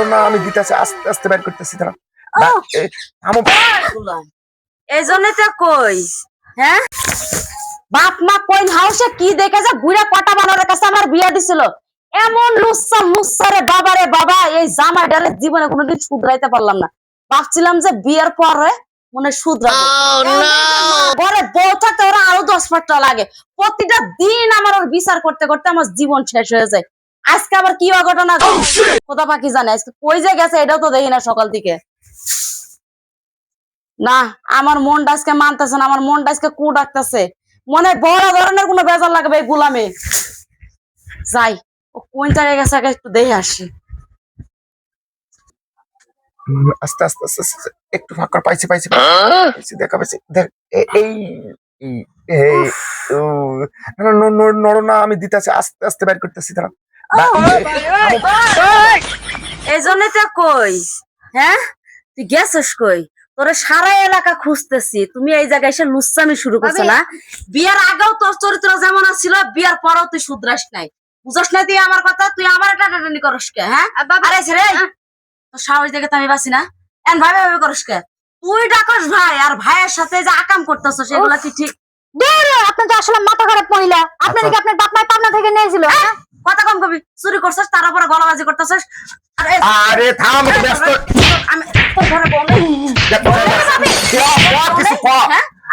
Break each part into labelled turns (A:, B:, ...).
A: না আমি দিতেছি আস্তে আস্তে বের করতেছি দাঁড়া।
B: এই জন্য তো কই হ্যাঁ বাপ মা কোন হাউসে কি দেখে যে বুড়া কটা বানরের কাছে আমার বিয়া দিছিল এমন লুচ্ছা লুচ্ছা রে বাবা রে বাবা এই জামাই ডালে জীবনে কোনোদিন শুধরাইতে পারলাম না ভাবছিলাম যে বিয়ের পরে মনে শুধরাবো ঘরে বউ থাকতে ওরা আরো 10 লাগে প্রতিটা দিন আমার ওর বিচার করতে করতে আমার জীবন শেষ হয়ে যায় আজকে আবার কি অঘটনা কোথা পাখি জানে আজকে কই যে গেছে এটাও তো দেখি না সকাল থেকে না আমার মনটা আজকে মানতেছে না আমার মনটা আজকে কু ডাকতেছে মনে বড় ধরনের কোনো বেজার লাগবে এই গোলামে যাই ও কোন জায়গায় গেছে আগে একটু দেখে আসি
A: আস্তে আস্তে আস্তে আস্তে একটু ফাঁকা পাইছি দেখা পাইছি দেখ এই নড়ো না আমি দিতেছি আস্তে আস্তে বের করতেছি দাঁড়া।
B: এই জন্য তো কই হ্যাঁ তুই গেছিস কই তোরে সারা এলাকা খুঁজতেছি তুমি এই জায়গায় এসে লুচ্চামি শুরু করছো না বিয়ের আগেও তোর চরিত্র যেমন ছিল বিয়ের পরেও তুই শুধরাস নাই বুঝস না তুই আমার কথা তুই আমার টানাটানি করস কে হ্যাঁ আরে ছেড়ে তোর সাহস দেখে তো আমি বাসি না এন ভাই ভাই করস কে তুই ডাকস ভাই আর ভাইয়ের সাথে যে আকাম করতেছ সেগুলা কি ঠিক
C: আপনি তো আসলে মাথা খারাপ মহিলা আপনার কি আপনার বাপ মা পাবনা থেকে নিয়েছিল
B: কথা কম কবি চুরি করছিস তার উপরে গলাবাজি করতেছিস
A: আরে থাম ব্যস্ত
B: আমি তোর ঘরে বউ নেই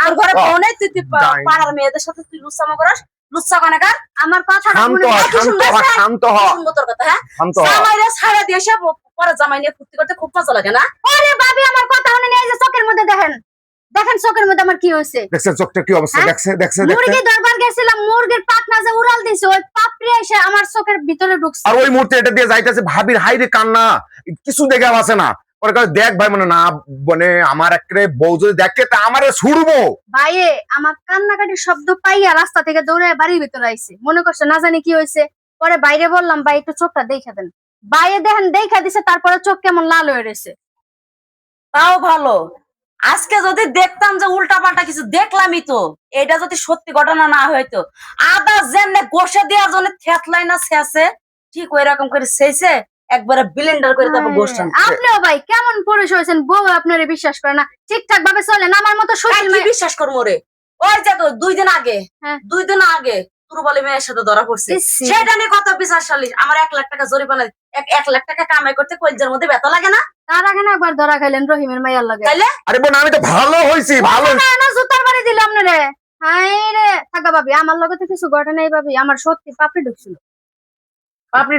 B: আর ঘরে বউ নেই তুই পাড়ার মেয়েদের সাথে তুই লুচ্চামো করিস লুচ্চা কানাকার আমার কথা
A: শান্ত হ
B: তোর কথা হ্যাঁ জামাইরে ছাড়া দিয়ে এসে পরে জামাই নিয়ে ফুর্তি করতে খুব মজা লাগে না
C: আরে ভাবি আমার কথা শুনে নিয়ে যে চোখের মধ্যে দেখেন চোখের মধ্যে আমার কি হয়েছে
A: দেখছেন চোখটা কি অবস্থা দেখছে
C: মুরগি দরবার গেছিলাম মুরগির পাখনা যে উড়াল দিছে ওই পাপড়ি এসে আমার চোখের ভিতরে ঢুকছে
A: আর ওই মুহূর্তে এটা দিয়ে যাইতেছে ভাবির হাইরে কান্না কিছু দেখে আছে না পরে কাছে দেখ ভাই মানে আমার একরে বউ যদি দেখে তা আমারে ছুড়বো
C: ভাইয়ে আমার কান্নাকাটির শব্দ পাইয়া রাস্তা থেকে দৌড়ে বাড়ির ভিতরে আইছে মনে করছে না জানি কি হয়েছে পরে বাইরে বললাম ভাই একটু চোখটা দেখা দেন বাইরে দেখেন দেখা দিছে তারপরে চোখ কেমন লাল হয়ে রয়েছে
B: তাও ভালো আজকে যদি দেখতাম যে উল্টা পাল্টা কিছু দেখলামই তো এটা যদি সত্যি ঘটনা না হইতো আদা যেমনে গোসে দেওয়ার জন্য থেতলাই না শেষে ঠিক ওই রকম করে শেষে একবারে ব্লেন্ডার করে তারপর গোসটান
C: আপনিও ভাই কেমন পুরুষ হয়েছেন বউ আপনারে বিশ্বাস করে না ঠিকঠাক ভাবে চলেন আমার মতো
B: শরীর বিশ্বাস করবো রে ওই যে 2 দিন আগে 2 দিন আগে তুরবালি মেয়ের সাথে ধরা পড়ছে সেটা নিয়ে কত বিচার সালিশ আমার 1 লাখ টাকা জরিমানা 1 লাখ টাকা কামাই করতে কলজের মধ্যে ব্যথা লাগে না
C: তার আগে না একবার ধরা খাইলেন রহিমের মাইয়ার লাগে
A: আরে বোন আমি তো ভালো হইছি ভালো
C: না জুতার বাড়ি দিল আপনারে হাই রে থাকা ভাবি আমার লগে তো কিছু ঘটনা নাই ভাবি আমার সত্যি পাপড়ি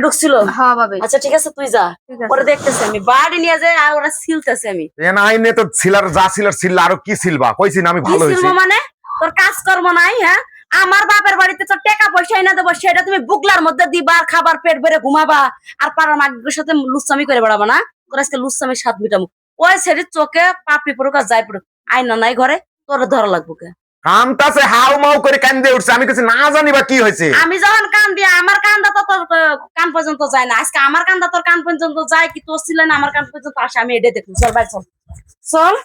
C: ঢুকছিল হ্যাঁ ভাবি
B: আচ্ছা ঠিক আছে তুই যা পরে দেখতেছি আমি বাড়ি নিয়ে যাই আর ওরা সিলতেছে আমি
A: আইনে তো ছিলার যা ছিল আরো কি সিলবা কইছি না আমি ভালো হইছি
B: মানে তোর কাজকর্ম নাই হ্যাঁ আমার বাপের বাড়িতে তো টাকা পয়সা এনে দেবো সেটা তুমি বুকলার মধ্যে দিবা আর খাবার পেট ভরে ঘুমাবা আর পাড়ার মাগের সাথে লুচ্চামি করে বেড়াবা না তোর আজকে লুচ্চামি 7 মিটামু ওই ছেড়ে চোখে পাপড়ি পড়ুক আর যাই পড়ুক আইনা নাই ঘরে তোর ধরা লাগবো কে
A: কামতাছে হাউ মাউ করে কান্দে উঠছে আমি কিছু না জানি বা কি হয়েছে
B: আমি যখন কান দিয়ে আমার কান্দা তো তোর কান পর্যন্ত যায় না আজকে আমার কান্দা তোর কান পর্যন্ত যায় কি তোর ছিল না আমার কান পর্যন্ত আসে আমি এটা দেখুন চল ভাই চল